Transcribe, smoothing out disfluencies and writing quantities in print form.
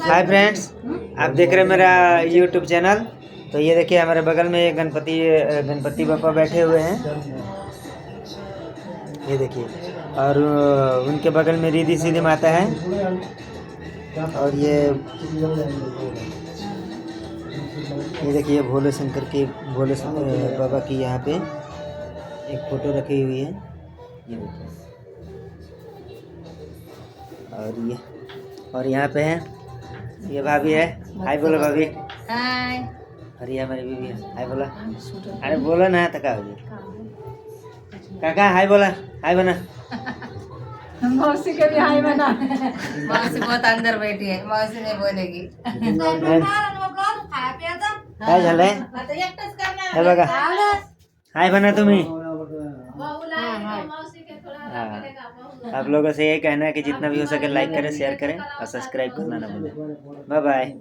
Hi friends, आप देख रहे हैं मेरा यूट्यूब चैनल। तो ये देखिए हमारे बगल में एक गणपति बापा बैठे हुए हैं, ये देखिए। और उनके बगल में रिद्धि सिद्धि माता है। और ये देखिए भोले शंकर की बाबा की यहाँ पे एक फोटो रखी हुई है, ये देखिए। और यहाँ पे है, ये भाभी है। हाय बोलो भाभी। हाय। और ये हमारी बीवी है। हाय बोला। अरे बोलो ना तका हो काका। हाय बोला। हाय बना। मौसी के भी हाय बना। मौसी बहुत अंदर बैठी है, मौसी नहीं बोलेगी। काय झालंय हे बघा। हाय बना तुम्ही। हाँ, आप लोगों से ये कहना है कि जितना भी हो सके लाइक करें, शेयर करें और सब्सक्राइब करना ना भूलें। Bye bye.